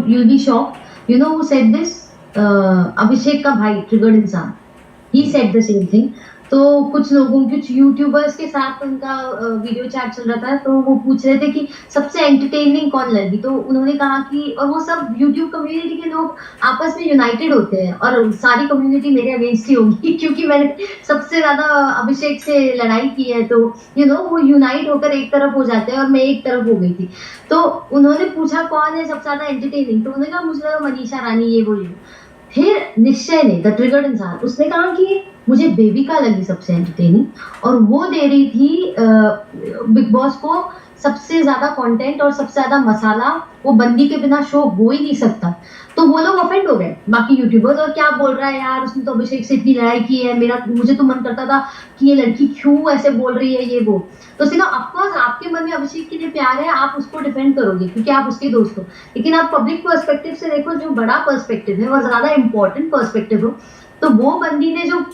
you'll be shocked. You know who said this? अभिषेक का भाई triggered इंसान, he said the same thing. तो कुछ लोगों, कुछ यूट्यूबर्स के साथ उनका वीडियो चैट चल रहा था, तो वो पूछ रहे थे कि सबसे एंटरटेनिंग कौन लगी, तो उन्होंने कहा कि, और वो सब यूट्यूब कम्युनिटी के लोग आपस में यूनाइटेड होते हैं और सारी कम्युनिटी मेरे अगेंस्ट ही होगी क्योंकि मैंने सबसे ज्यादा अभिषेक से लड़ाई की है, तो वो यूनाइट होकर एक तरफ हो जाते हैं और मैं एक तरफ हो गई थी। तो उन्होंने पूछा कौन है सबसे ज्यादा एंटरटेनिंग, तो उन्होंने कहा मुझे लगा मनीषा रानी ये बोली। फिर निश्चय ने, द ट्रिगर्ड इंसान, उसने कहा कि मुझे बेबिका लगी सबसे एंटरटेनिंग, और वो दे रही थी बिग बॉस को सबसे ज्यादा कंटेंट और सबसे ज्यादा मसाला। वो बंदी के बिना शो हो ही नहीं सकता। तो वो लोग ऑफेंड हो गए बाकी यूट्यूबर्स, और क्या बोल रहा है यार, उसने तो अभिषेक से इतनी लड़ाई की है, मुझे तो मन करता था कि ये लड़की क्यों ऐसे बोल रही है ये वो। तो उसने कहा ऑफकोर्स आपके मन में अभिषेक के लिए प्यार है, आप उसको डिफेंड करोगे क्योंकि आप उसके दोस्त हो, लेकिन आप पब्लिक पर्सपेक्टिव से देखो, जो बड़ा पर्सपेक्टिव है और ज्यादा इंपॉर्टेंट पर्सपेक्टिव हो, तो वो बंदी ने जो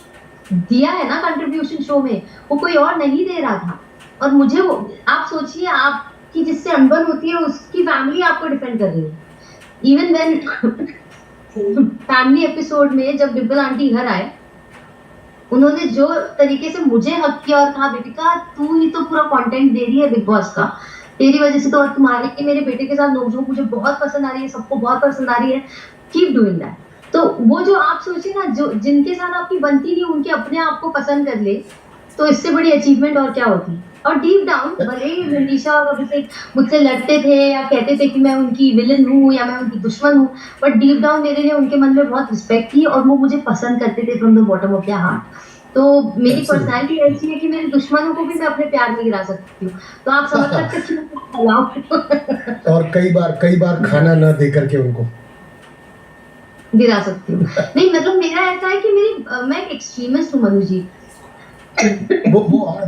दिया है ना कंट्रीब्यूशन शो में, वो कोई और नहीं दे रहा था। और मुझे आप सोचिए, आपकी जिससे अनबन होती है उसकी फैमिली आपको डिफेंड कर रही है। इवन देन फैमिली एपिसोड में जब डिम्पल आंटी घर आए, उन्होंने जो तरीके से मुझे हक किया और कहा बेबिका तू ही तो पूरा कंटेंट दे रही है बिग बॉस का, तेरी वजह से तो, और तुम्हारे के मेरे बेटे के साथ नोकझोंक मुझे बहुत पसंद आ रही है, सबको बहुत पसंद आ रही है, कीप डूइंग दैट। तो वो जो आप सोचिए ना, जो जिनके साथ आपकी बनती नहीं उनके अपने आप को पसंद कर ले, तो इससे बड़ी अचीवमेंट और क्या होती। और डीप डाउन भले ही मनीषा और अभिषेक मुझसे लड़ते थे या कहते थे कि मैं उनकी विलन हूँ या मैं उनकी दुश्मन हूँ, बट डीप डाउन मेरे लिए उनके मन में बहुत रिस्पेक्ट थी और वो मुझे पसंद करते थे from the bottom of their heart. तो मेरी पर्सनैलिटी ऐसी है कि मेरे दुश्मनों को भी मैं अपने प्यार में गिरा सकती हूँ। तो आप समझ सकते हैं और कई बार खाना न दे करके उनको गिरा सकती हूँ। नहीं मतलब मेरा ऐसा है कि मैं एक एक्सट्रीमिस्ट हूँ मनु जी। वो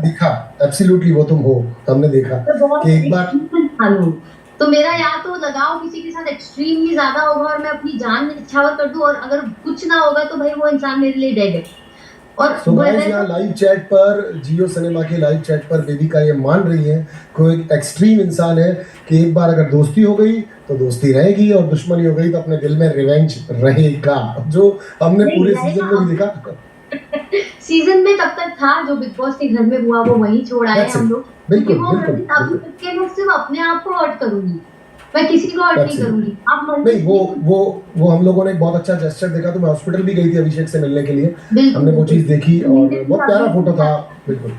दिखा एब्सोल्युटली, वो तुम हो, हमने देखा कि एक बार तो मेरा या तो लगाव किसी के साथ एक्सट्रीम ही ज्यादा होगा और मैं अपनी जान निछावर कर दूं, और अगर कुछ ना होगा तो भाई वो इंसान मेरे लिए डेड है। और यहाँ लाइव चैट पर, जियो सिनेमा के लाइव चैट पर बेबिका ये मान रही है कोई एक्सट्रीम इंसान है कि एक बार अगर दोस्ती हो गई तो दोस्ती रहेगी और दुश्मनी हो गई तो अपने दिल में रिवेंज रहेगा, जो हमने पूरे सीजन में भी देखा। सीजन में तब तक था, जो बिग बॉस के घर में हुआ वो वही छोड़ आए हम लोग। बिल्कुल मैं सिर्फ अपने आप को हर्ट करूंगी, मैं किसी को हर्ट नहीं करूंगी। आप नहीं, वो हम लोगों ने एक बहुत अच्छा जेस्चर देखा, तो मैं हॉस्पिटल भी गई थी अभिषेक से मिलने के लिए, हमने वो चीज देखी और बहुत प्यारा फोटो था। बिल्कुल,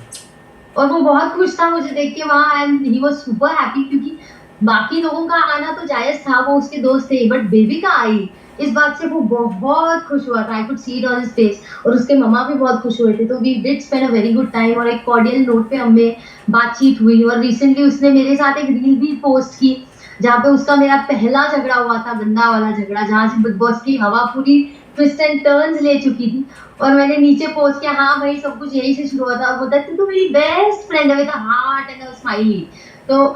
और वो बहुत खुश था मुझे देख के वहाँ, and he was super happy, क्योंकि बाकी लोगों का आना तो जायज था, वो उसके दोस्त थे, बट बेबिका आई इस बात से वो बहुत खुश हुआ था। I could see it on his face, और उसके मम्मा भी बहुत खुश हुए थे। तो we did spend a very good time और एक कॉर्डियल नोट पे हमें बातचीत हुई। और रिसेंटली उसने मेरे साथ एक रील भी पोस्ट की जहाँ पे उसका मेरा पहला झगड़ा हुआ था, गंदा वाला झगड़ा, जहाँ से बिग बॉस की हवा पूरी ट्विस्ट एंड टर्न्स ले चुकी थी। और मैंने नीचे पोस्ट किया, हाँ भाई सब कुछ यही से शुरू हुआ था। और बोलता है तू तो मेरी बेस्ट फ्रेंड है with a heart and a smiley. तो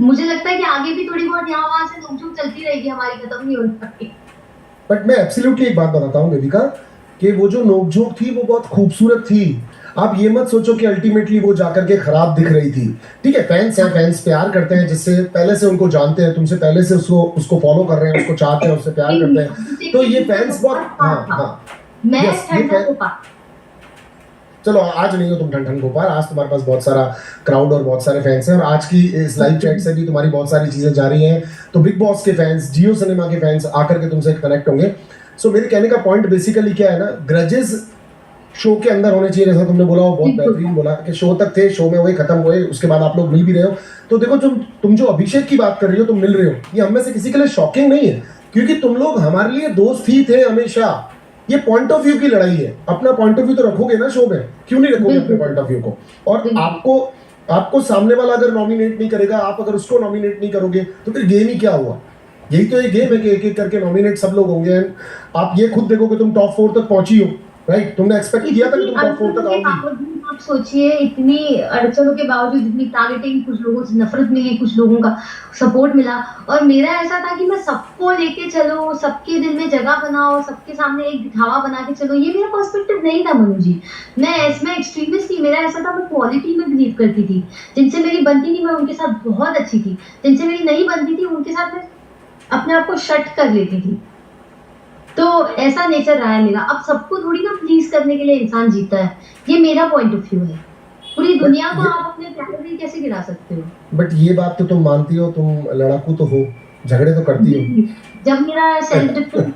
मुझे लगता है कि आगे भी थोड़ी बहुत यहाँ वहाँ से नोकझोंक चलती रहेगी हमारी, खत्म नहीं होती। बट मैं एब्सोल्युटली एक बात बताता हूँ बेबिका, कि वो जो नोकझोंक थी वो बहुत खूबसूरत थी। आप ये मत सोचो कि अल्टीमेटली वो जाकर के खराब दिख रही थी। ठीक है, फैंस हैं, फैंस प्यार करते हैं, जिससे पहले से उनको जानते हैं, तुमसे पहले से उसको फॉलो कर रहे हैं, उसको चाहते हैं, उससे प्यार करते हैं, तो ये फैंस बहुत चलो आज नहीं हो तुम ठन गोपाल, आज तुम्हारे पास बहुत सारा क्राउड और बहुत सारे फैंस हैं, और आज की इस लाइव चैट से भी तुम्हारी बहुत सारी चीजें जा रही हैं। तो बिग बॉस के फैंस, जियो सिनेमा के फैंस आकर के तुमसे कनेक्ट होंगे। सो मेरे कहने का पॉइंट बेसिकली क्या है ना, ग्रजेस शो के अंदर होने चाहिए, जैसा तुमने बोला वो बहुत बेहतरीन बोला कि शो तक थे, शो में वही खत्म हुए, उसके बाद आप लोग मिल भी रहे हो। तो देखो तुम जो अभिषेक की बात कर रही हो, तुम मिल रहे हो, ये हम में से किसी के लिए शॉकिंग नहीं है, क्योंकि तुम लोग हमारे लिए दोस्त ही थे हमेशा। ये पॉइंट ऑफ व्यू की लड़ाई है, अपना पॉइंट ऑफ व्यू तो रखोगे ना शो में, क्यों नहीं रखोगे अपने पॉइंट ऑफ व्यू को। और आपको सामने वाला अगर नॉमिनेट नहीं करेगा, आप अगर उसको नॉमिनेट नहीं करोगे, तो फिर गेम ही क्या हुआ। यही तो एक गेम है कि एक एक करके नॉमिनेट सब लोग होंगे। आप ये खुद देखो कि तुम टॉप 4 तक पहुंची हो, राइट? तुमने एक्सपेक्ट किया था कि तुम टॉप 4 तक आओगी। आप सोचिए, इतनी अड़चनों के बावजूद, इतनी टारगेटिंग, कुछ लोगों से नफरत मिली, कुछ लोगों का सपोर्ट मिला, और मेरा ऐसा था कि मैं सबको लेके चलो, सबके दिल में जगह बनाओ, सबके सामने एक दिखावा बना के चलो। ये मेरा पर्सपेक्टिव नहीं था मनु जी। मैं एक्सट्रीमिस्ट थी। मेरा ऐसा था, मैं क्वालिटी में बिलीव करती थी। जिनसे मेरी बनती थी मैं उनके साथ बहुत अच्छी थी, जिनसे मेरी नहीं बनती थी उनके साथ मैं अपने आप को शट कर लेती थी। तो ऐसा नेचर रहा है मेरा। अब सबको थोड़ी ना प्लीज़ करने के लिए इंसान जीता है। ये मेरा पॉइंट ऑफ व्यू है। पूरी बट दुनिया को ये आप अपने प्यार में कैसे गिरा सकते हो? बट ये बात तो तुम मानती हो, तुम लड़ाकू तो हो, झगड़े तो करती जी, हो। जी। जब मेरा सेल्फ डिफेंस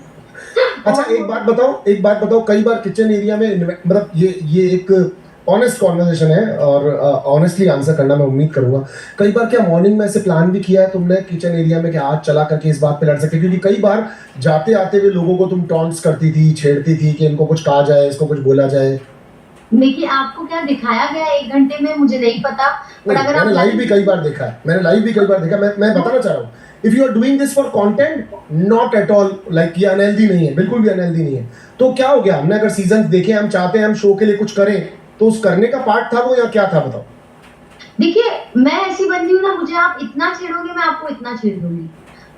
अच्छा, ऑन हो एक बात बताओ, कई बार किचन एरिया में मतलब ये एक ऑनेस्ट कॉन्वर्सेशन है और ऑनेस्टली आंसर करना मैं उम्मीद करूंगा। कई बार क्या मॉर्निंग में ऐसे प्लान भी किया है तुमने किचन एरिया में कि आज चला करके इस बात पे लड़ सकते, क्योंकि कई बार जाते आते हुए लोगों को तुम टॉन्ट्स करती थी, छेड़ती थी कि इनको कुछ कहा जाए, इसको कुछ बोला जाए। देखिए, आपको क्या दिखाया गया 1 घंटे में मुझे नहीं पता, बट नहीं, अगर आप मैंने लाइव भी लाइव कई बार देखा है, मैंने लाइव भी कई बार देखा। मैं बताना चाह रहा हूँ, if you are doing this for content, not at all like ये अनहेल्दी नहीं है, बिल्कुल भी अनहेल्दी नहीं है। तो क्या हो गया, हमने अगर सीजन देखे, हम चाहते हैं हम शो के लिए कुछ करें, तो उस करने का पार्ट था वो या क्या था, बताओ। देखिए, मैं ऐसी बंदी हूँ ना, मुझे आप इतना छेड़ोगे मैं आपको इतना छेड़ दूंगी।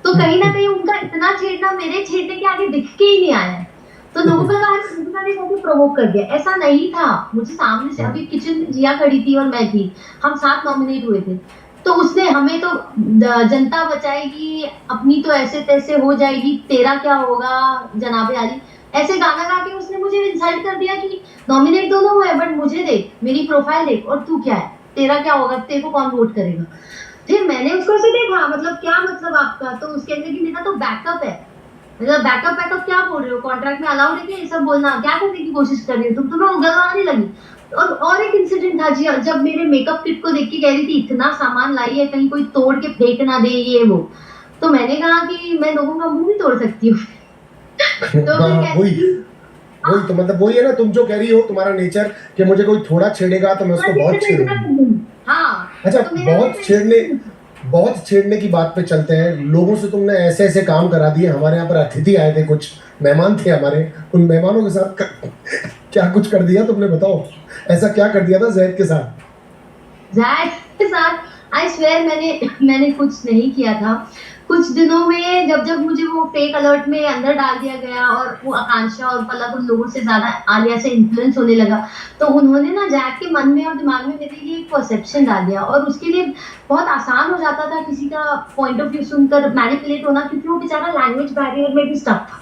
तो कहीं ना कहीं उनका इतना छेड़ना मेरे छेड़ने के आगे दिख के ही नहीं आया है। तो लोगों को लगा रितिका ने काफी प्रोवोक कर दिया। ऐसा नहीं था। मुझे सामने से अभी किचन में जिया खड़ी थी और मैं थी, हम साथ नॉमिनेट हुए थे। तो उसने हमें तो जनता बचाएगी अपनी तो ऐसे तैसे हो जाएगी, तेरा क्या होगा जनाबे आली, ऐसे गाना गा के उसने मुझे इंसल्ट कर दिया कि नॉमिनेट दोनों हुए बट मुझे देख, मेरी प्रोफाइल देख, और तू क्या है, तेरा क्या होगा, तेरे को कौन वोट करेगा। फिर मैंने उसको ऐसे देखा, मतलब क्या मतलब आपका, तो उसके अंदर कि मेरा तो बैकअप है। मतलब बैकअप क्या बोल रहे हो, कॉन्ट्रैक्ट में अलाउड है कि ये सब बोलना, क्या करने की कोशिश कर रही हो तुम, तुम्हें उगलवाने लगी। और एक इंसिडेंट था जी, जब मेरे मेकअप किट को देख के कह रही थी इतना सामान लाई है कहीं कोई तोड़ के फेंक ना दे ये वो। तो मैंने कहा कि मैं लोगों का मुंह भी तोड़ सकती हूँ। तो फिर हाँ, वही कहती वही तो मतलब वही है ना, तुम जो कह रही हो, तुम्हारा नेचर कि मुझे कोई थोड़ा छेड़ेगा तो मैं उसको बहुत छेड़ूंगी। हाँ, अच्छा, तो मेरा बहुत छेड़ने की बात पे चलते हैं। लोगों से तुमने ऐसे ऐसे काम करा दिए। हमारे यहाँ पर अतिथि आए थे, कुछ मेहमान थे हमारे, उन मेहमानों के साथ क्या कुछ कर दिया तुमने, बताओ। ऐसा क्या कर दिया था जैद के साथ? जैक के साथ आई स्वेयर मैंने कुछ नहीं किया था। कुछ दिनों में जब मुझे वो फेक अलर्ट में अंदर डाल दिया गया और वो आकांक्षा और पलक उन लोगों से ज्यादा आलिया से इन्फ्लुएंस होने लगा, तो उन्होंने ना जैक के मन में और दिमाग में मेरे लिए एक परसेप्शन डाल दिया, और उसके लिए बहुत आसान हो जाता था किसी का पॉइंट ऑफ व्यू सुनकर मैनिपुलेट होना, क्योंकि वो बेचारा लैंग्वेज बैरियर में भी स्टक था।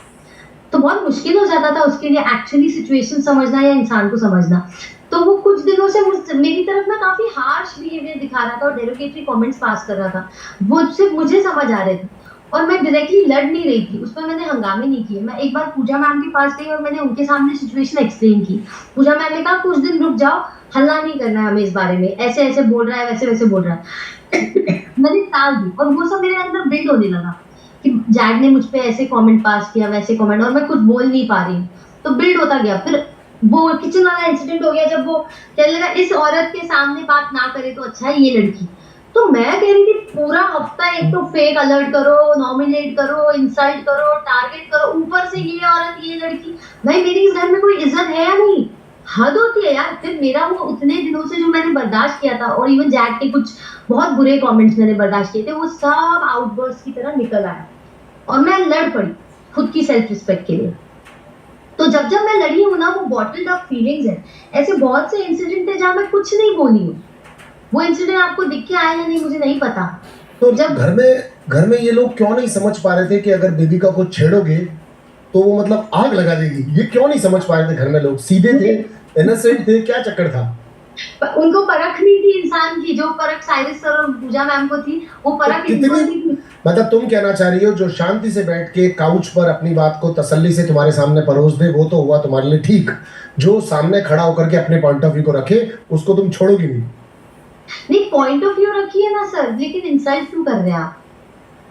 तो बहुत मुश्किल हो जाता था उसके लिए एक्चुअली सिचुएशन समझना या इंसान को समझना। तो वो कुछ दिनों से मेरी तरफ ना काफी हार्श बिहेवियर दिखा रहा था और डेरोगेटरी कमेंट्स पास कर रहा था। वो सिर्फ मुझे समझ आ रहे थे और मैं डायरेक्टली लड़ नहीं रही थी, उस पर मैंने हंगामे नहीं किए। मैं एक बार पूजा मैम के पास गई और मैंने उनके सामने सिचुएशन एक्सप्लेन की। पूजा मैम ने कहा कुछ दिन रुक जाओ, हल्ला नहीं करना है हमें इस बारे में, ऐसे ऐसे बोल रहा है, वैसे वैसे बोल रहा है। मैंने टाल दी और वो सब मेरे अंदर बिल्ड होने लगा कि जैड ने मुझ पे ऐसे कमेंट पास किया, वैसे कमेंट, और मैं कुछ बोल नहीं पा रही हूँ। तो बिल्ड होता गया। फिर वो किचन वाला इंसिडेंट हो गया जब वो कहने लगा इस औरत के सामने बात ना करे तो अच्छा है ये लड़की। तो मैं कह रही थी पूरा हफ्ता एक तो फेक अलर्ट करो, नॉमिनेट करो, इंसल्ट करो, टारगेट करो, ऊपर से ये औरत ये लड़की। भाई मेरी इस घर में कोई इज्जत है या नहीं? हद होती है यार। फिर मेरा वो उतने दिनों से जो मैंने बर्दाश्त किया था, और इवन जैक के कुछ बहुत बुरे कमेंट्स मैंने बर्दाश्त किए थे, वो सब आउटबर्स्ट की तरह निकल आया और मैं लड़ पड़ी खुद की सेल्फ रिस्पेक्ट के लिए। तो जब मैं लड़ी हूँ ना, वो बॉटल्ड अप फीलिंग्स है। ऐसे बहुत से इंसिडेंट है जहाँ मैं कुछ नहीं बोली हूँ। वो इंसिडेंट आपको दिख के आया या नहीं मुझे नहीं पता। तो जब घर में ये लोग क्यों नहीं समझ पा रहे थे कि अगर बेबी का कुछ छेड़ोगे तो वो मतलब आग लगा देगी? ये क्यों नहीं समझ पा रहे थे घर में लोग? सीधे थे, इनोसेंट थे, क्या चक्कर था? उनको परख नहीं थी इंसान की, जो परख साइरस सर और पूजा मैम को थी, वो परख तो इनको कितनी नहीं थी। मतलब तुम कहना चाह रही हो जो शांति से बैठ के काउच पर अपनी बात को तसल्ली से तुम्हारे सामने परोस दे वो तो हुआ तुम्हारे लिए ठीक, जो सामने खड़ा होकर के अपने पॉइंट ऑफ व्यू को रखे उसको तुम छोड़ोगी नहीं? नहीं, पॉइंट ऑफ व्यू रखिए ना सर, लेकिन इंसल्ट क्यों कर रहे हैं आप?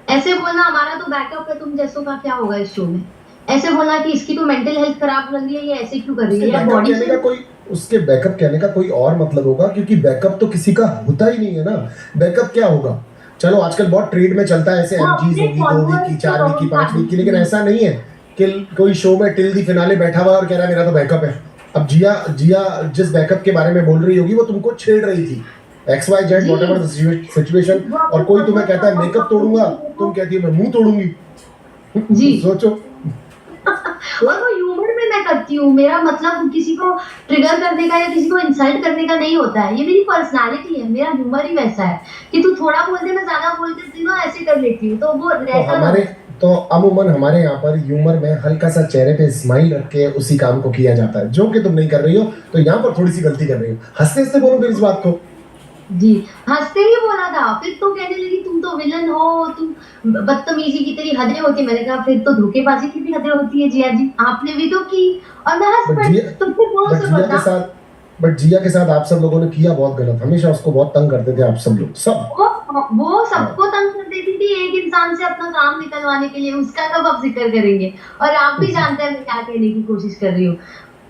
ऐसे बोलना हमारा तो बैकअप है, तुम जैसों का क्या होगा इस शो में। ऐसे बोलना कि इसकी तो मेंटल हेल्थ खराब लग रही है, ये ऐसे क्यों कर रही है, या बॉडी उसके बैकअप कहने का कोई और मतलब होगा, क्योंकि बैकअप तो किसी का होता ही नहीं है ना। बैकअप क्या होगा? चलो आजकल बहुत ट्रेड में चलता है ऐसे वो एमजीज अपने होगी 2 वीक की, 4 वीक की, 5 वीक की, लेकिन फॉलोअर्स ऐसा नहीं है कि कोई शो में टिल दी फिनाले बैठा हुआ और कह रहा है मेरा तो बैकअप है। अब जिया जिस बैकअप के बारे में बोल रही होगी वो तुमको छेड़ रही थी, XYZ ji, whatever the situation, वो और अपने कोई तुम्हें कहता है फॉलोअर्स मेकअप तोड़ूंगा, तुम कहती हो मैं मुंह तोड़ूंगी। जी। सोचो। और वो ह्यूमर में मैं करती हूँ, मेरा मतलब किसी को ट्रिगर करने का या किसी को इंसल्ट करने का नहीं होता है, ये मेरी पर्सनालिटी है, मेरा ह्यूमर ही वैसा है कि तू थोड़ा बोल दे मैं ज्यादा बोल देती हूँ ना, ऐसे कर लेती हूँ, तो वो तो ऐसा हमारे तो अमूमन हमारे यहाँ पर ह्यूमर में हल्का सा चेहरे पे स्माइल रख के उसी काम को किया जाता है, जो कि तुम नहीं कर रही हो, तो यहाँ पर थोड़ी सी गलती कर रही हो। हंसते हंसते बोलो फिर इस बात को। जी, हँसते ही बोला था, फिर तो कहने लगी तुम तो विलन हो, तुम बदतमीज़ी की तेरी हदें होती हैं। मैंने कहा फिर तो धोखेबाज़ी की भी हदें होती है जिया जी, आपने भी तो की और मैं हँस बट पड़ी। जिया तो फिर कौन बट सा जिया के बता साथ बट जिया के साथ आप सब लोगों ने किया बहुत गलत, हमेशा उसको बहुत तंग करते थे आप सब लोग सब। वो हाँ। सबको तंग कर देती थी एक इंसान से अपना काम निकलवाने के लिए, उसका कब आप ज़िक्र करेंगे? और आप भी जानते हैं मैं क्या कहने की कोशिश कर रही हूँ।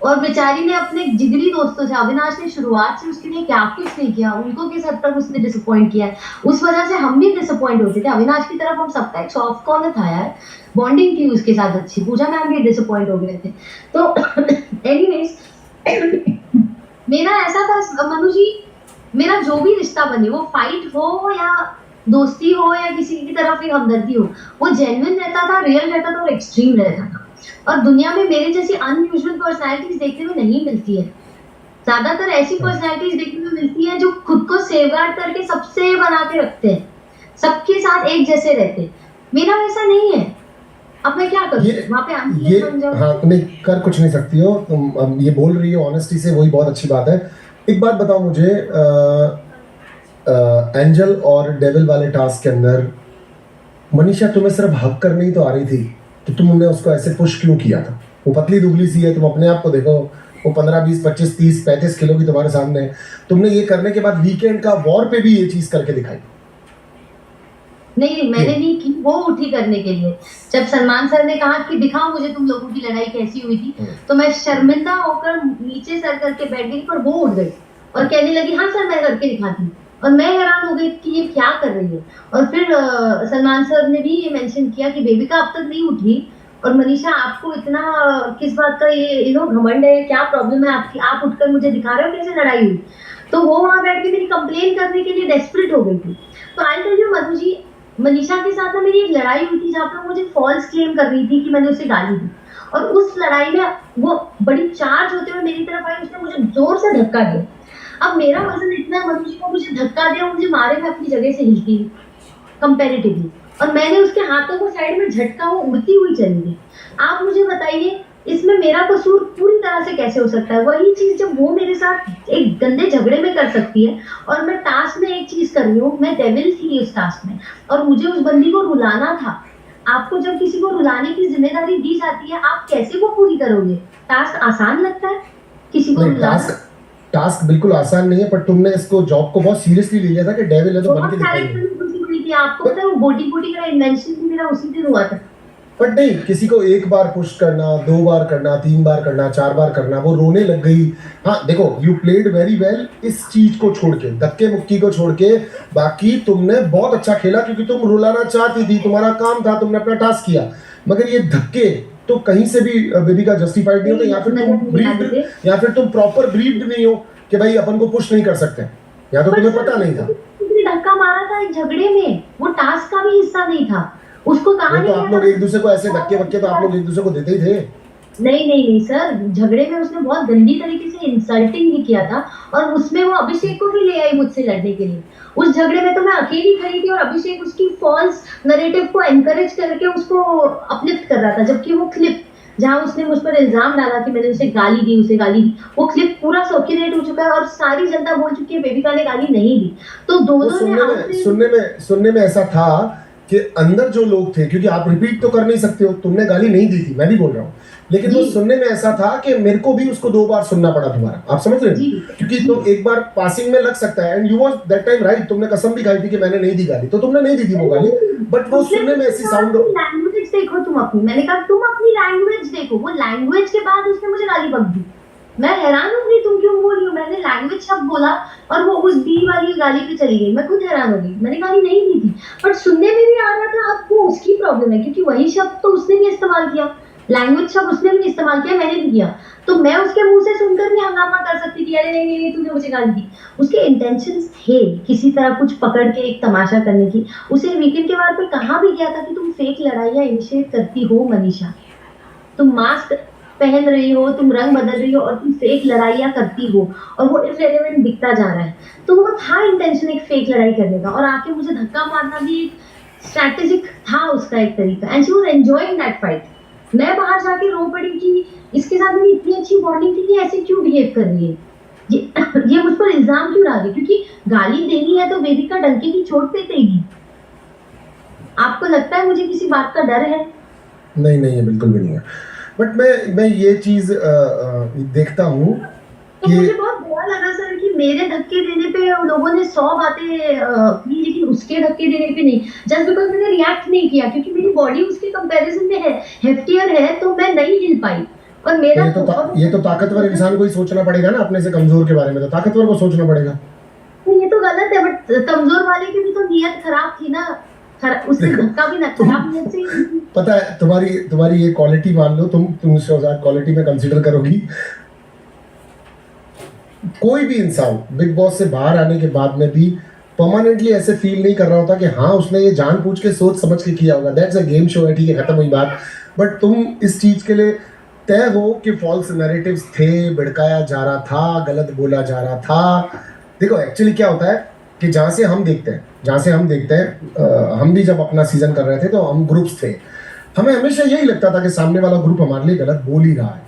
और बेचारी ने अपने जिगरी दोस्तों से, अविनाश ने शुरुआत से उसके लिए क्या कुछ नहीं किया, उनको किस हद तक उसने डिसअपॉइंट किया है। उस वजह से हम भी डिसअपॉइंट होते थे। अविनाश की तरफ हम सबका एक सॉफ्ट कॉर्नर था यार, बॉन्डिंग थी उसके साथ अच्छी। पूजा मैम भी डिसअपॉइंट हो गए थे। तो एनीवेज मेरा ऐसा था मनु जी, मेरा जो भी रिश्ता बने वो फाइट हो या दोस्ती हो या किसी की तरफ एक हमदर्दी हो, वो जेन्युइन रहता था, रियल रहता था और एक्सट्रीम रहता था। और दुनिया में मेरे जैसी अनयूजुअल पर्सनैलिटीज देखने में नहीं मिलती है। ज्यादातर ऐसी पर्सनैलिटीज देखने में मिलती है जो खुद को सेफगार्ड करके सबसे बना के रखते हैं, सबके साथ एक जैसे रहते हैं। मेरा वैसा नहीं है। अब मैं क्या करूं? ये वहां पे ये बन जाऊं? हाँ, नहीं कर कुछ नहीं सकती हो तुम, अब ये बोल रही हो ऑनेस्टी से, वही बहुत अच्छी बात है। एक बात बताओ मुझे, एंजल और डेविल वाले टास्क के अंदर मनीषा तुम्हें सिर्फ हक करने ही तो आ रही थी, तो तुमने उसको ऐसे पुश क्यों किया था? वो पतली दुबली सी है, तुम अपने आप को देखो, वो 15 20 25 30 35 किलो की तुम्हारे सामने है। तुमने ये करने के बाद वीकेंड का वॉर पे भी ये चीज करके दिखाई। नहीं, मैंने नहीं की, वो उठी करने के लिए। जब सलमान सर ने कहा कि दिखाओ मुझे तुम लोगों की लड़ाई कैसी हुई थी, तो मैं शर्मिंदा होकर नीचे सर करके बैठ गई, पर वो उठ गई और कहने लगी हाँ सर मैं करके दिखाती हूँ। और मैं हैरान हो गई कि ये क्या कर रही है। और फिर सलमान सर ने भी ये मेंशन किया कि बेबिका अब तक नहीं उठी, और मनीषा आपको इतना किस बात का ये घमंड है, क्या प्रॉब्लम है आपकी, आप उठकर मुझे दिखा रहे हो कैसे लड़ाई हुई। तो वो वहां बैठ के मेरी कंप्लेन करने के लिए डेस्परेट हो गई थी। तो I tell you Madhu ji, Manisha के साथ ना मेरी एक लड़ाई हुई थी जहाँ पे मुझे फॉल्स क्लेम कर रही थी कि मैंने उसे गाली दी, और उस लड़ाई में वो बड़ी चार्ज होते हुए मेरी तरफ आई, उसने मुझे जोर से धक्का दिया। अब मेरा वजन इतना है, मनु जी को मुझे धक्का दिया, मुझे मारे, मैं अपनी जगह से हिलती हूँ कंपेरेटिवली, और मैंने उसके हाथों को साइड में झटका, वो उड़ती हुई चली गई। आप मुझे बताइए इसमें मेरा कसूर पूरी तरह से कैसे हो सकता है? वही चीज जब वो मेरे साथ एक गंदे झगड़े में कर सकती है, और मैं टास्क में एक चीज कर रही हूँ, मैं डेविल थी उस टास्क में और मुझे उस बंदी को रुलाना था। आपको जब किसी को रुलाने की जिम्मेदारी दी जाती है, आप कैसे वो पूरी करोगे? टास्क आसान लगता है किसी को नहीं, रुलाना? टास्क बिल्कुल आसान नहीं है, पर तुमने इसको जॉब को बहुत सीरियसली ले लिया था कि डेविल है तो बन बहुत के दिखाई। कैरेक्टर में घुसी हुई थी। आपको पता है वो बोटी बोटी का इन्वेंशन भी मेरा उसी दिन हुआ था। बट नहीं, किसी को एक बार पुश करना, 2 बार करना, 3 बार करना, 4 बार करना, वो रोने लग गई। हाँ देखो, यू प्लेड वेरी वेल इस चीज को छोड़ के, धक्के मुक्की को छोड़ के, बाकी तुमने बहुत अच्छा खेला क्योंकि तुम रुलाना चाहती थी, तुम्हारा काम था, तुमने अपना टास्क किया। मगर ये धक्के तो कहीं से भी बेबी का जस्टिफाइड नहीं होते, या फिर तुम प्रॉपर ब्रीफ्ड नहीं हो कि भाई अपन को पुश नहीं कर सकते, या तो तुम्हें पता नहीं था। धक्का मारा था एक झगड़े में, वो टास्क का भी हिस्सा नहीं था, उसको कहा तो आप लोग एक दूसरे को ऐसे धक्के वक्के तो आप लोग एक दूसरे को देते ही थे। नहीं सर, झगड़े में उसने बहुत गंदी तरीके से इंसल्टिंग भी किया था, और उसमें वो अभिषेक को भी ले आई मुझसे लड़ने के लिए। उस झगड़े में तो मैं अकेली खड़ी थी और अभिषेक उसकी फॉल्स नैरेटिव को एनकरेज करके उसको अपलिफ्ट कर रहा था, जबकि वो क्लिप जहाँ उसने मुझ पर इल्जाम डाला कि मैंने उसे गाली दी, वो क्लिप पूरा सर्कुलेट हो चुका है और सारी जनता बोल चुकी है बेबिका ने गाली नहीं दी। तो दोनों ने सुनने में ऐसा था कि अंदर जो लोग थे, क्योंकि आप रिपीट तो कर नहीं सकते हो, तुमने गाली नहीं दी थी, मैं भी बोल रहा हूँ, लेकिन वो सुनने में ऐसा था कि मेरे को भी उसको 2 बार सुनना पड़ा दोबारा। आप समझ रहे हो? क्योंकि तो एक बार पासिंग में लग सकता है, and you was that time right, तुमने कसम भी खाई थी कि मैंने नहीं दी गाली, तो तुमने नहीं दी थी वो गाली, बट वो सुनने में ऐसी साउंड। लैंग्वेज देखो तुम अपनी, मैंने कहा तुम अपनी लैंग्वेज देखो, वो लैंग्वेज के बाद उसने मुझे गाली बक दी। मैं हैरान हो गई तुम क्यों बोल रही हो, मैंने लैंग्वेज शब्द बोला और वो उस दी वाली गाली पे चली गई। मैं खुद हैरान हो गई, मैंने गाली नहीं दी थी, बट सुनने में भी आ रहा था। अब वो उसकी प्रॉब्लम है, क्योंकि वही शब्द तो उसने भी इस्तेमाल किया, लैंग्वेज शब्द उसने भी इस्तेमाल किया, मैंने भी किया, तो मैं उसके मुंह से सुनकर भी हंगामा कर सकती थी, अरे नहीं तूने मुझे गाली दी। उसके इंटेंशंस थे किसी तरह कुछ पकड़ के एक तमाशा करने की। उसे वीकेंड के बाद पे कहा भी गया था कि तुम फेक लड़ाइयाँ इनिशिएट करती हो मनीषा, तुम मास्क पहन रही हो, तुम रंग बदल रही हो और तुम फेक लड़ाइयाँ करती हो, और वो इररिलेवेंट दिखता जा रहा है। तो वो था इंटेंशन एक फेक लड़ाई करने का, और आके मुझे धक्का मारना भी स्ट्रैटेजिक था उसका एक तरीका, and she was enjoying that fight. मैं बाहर जाके रो पड़ी कि इसके साथ मेरी इतनी अच्छी बॉन्डिंग थी कि ऐसे क्यों बिहेव कर रही है, ये ये मुझ पर इल्जाम क्यों डाल रही है, क्योंकि गाली देनी है तो वेदिका डंके की चोट पे देगी। आपको लगता है मुझे किसी बात का डर है? नहीं नहीं, ये बिल्कुल भी नहीं है। बट मैं ये चीज देखता हूँ तो कि मुझे बहुत बुरा लगा सर कि मेरे धक्के देने पे लोगों ने 100 बातें की, लेकिन उसके धक्के देने पे नहीं, जस्ट बिकॉज मैंने रिएक्ट नहीं किया, क्योंकि मेरी बॉडी उसके कंपैरिजन में है, हेफ्टियर है, तो मैं नहीं हिल पाई। और मेरा ये तो ताकतवर इंसान को ही सोचना पड़ेगा ना, अपने से कमजोर के बारे में तो ताकतवर को सोचना पड़ेगा। ये तो गलत है, बट कमजोर वाले की भी तो नीयत खराब थी ना, उसने धक्का भी ना खराब नीयत से ही। पता है तुम्हारी ये क्वालिटी मान लो, तुम उससे क्वालिटी में कंसीडर करोगी। कोई भी इंसान बिग बॉस से बाहर आने के बाद में भी परमानेंटली ऐसे फील नहीं कर रहा होता कि हाँ उसने ये जानबूझ के सोच समझ के किया होगा। दैट्स अ गेम शो है, ठीक है, खत्म हुई बात। बट तुम इस चीज के लिए तय हो कि फॉल्स नैरेटिव्स थे, भड़काया जा रहा था, गलत बोला जा रहा था। देखो एक्चुअली क्या होता है कि जहाँ से हम देखते हैं, हम भी जब अपना सीजन कर रहे थे तो हम ग्रुप्स थे, हमें हमेशा यही लगता था कि सामने वाला ग्रुप हमारे लिए गलत बोल ही रहा है।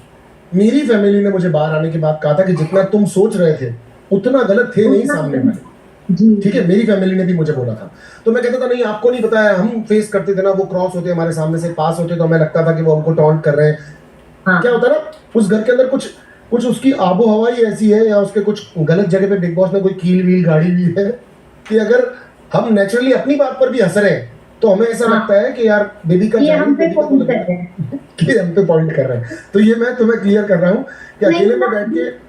मेरी फैमिली ने मुझे बाहर आने के बाद कहा था कि जितना तुम सोच रहे थे उतना गलत थे नहीं सामने वाले, ठीक है, मेरी फैमिली ने भी मुझे बोला था। तो मैं कहता था नहीं आपको नहीं पता है, हम फेस करते थे ना, वो क्रॉस होते हमारे सामने से पास होते तो हमें लगता था कि वो हमको टॉन्ट कर रहे हैं। हाँ। क्या होता है ना, उस घर के अंदर कुछ उसकी आबो हवा ही ऐसी है, या उसके कुछ गलत जगह पे बिग बॉस ने कोई कील वील गाड़ी हुई है कि अगर हम नेचुरली अपनी बात पर भी हंस रहे हैं तो हमें ऐसा लगता है कि यार बेबी का हम पे पॉइंट कर रहे हैं कि हम पे पॉइंट कर रहे हैं। तो ये मैं तुम्हें क्लियर कर रहा हूँ कि अकेले में बैठ के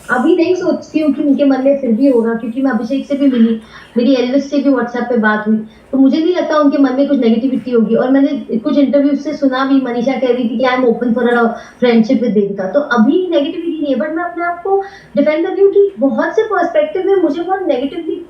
अभी नहीं सोचती हूँ कि उनके मन में फिर भी होगा, क्योंकि मैं अभिषेक से भी मिली, मेरी एल्विस से भी व्हाट्सएप पे बात हुई, तो मुझे नहीं लगता उनके मन में कुछ नेगेटिविटी होगी। और मैंने कुछ इंटरव्यू से सुना भी, मनीषा कह रही थी कि I am open for a friendship with Devika, तो अभी नेगेटिविटी नहीं है। बट मैं अपने आप को डिफेंड कर रही हूँ कि बहुत से पर्सपेक्टिव में मुझे बहुत नेगेटिवली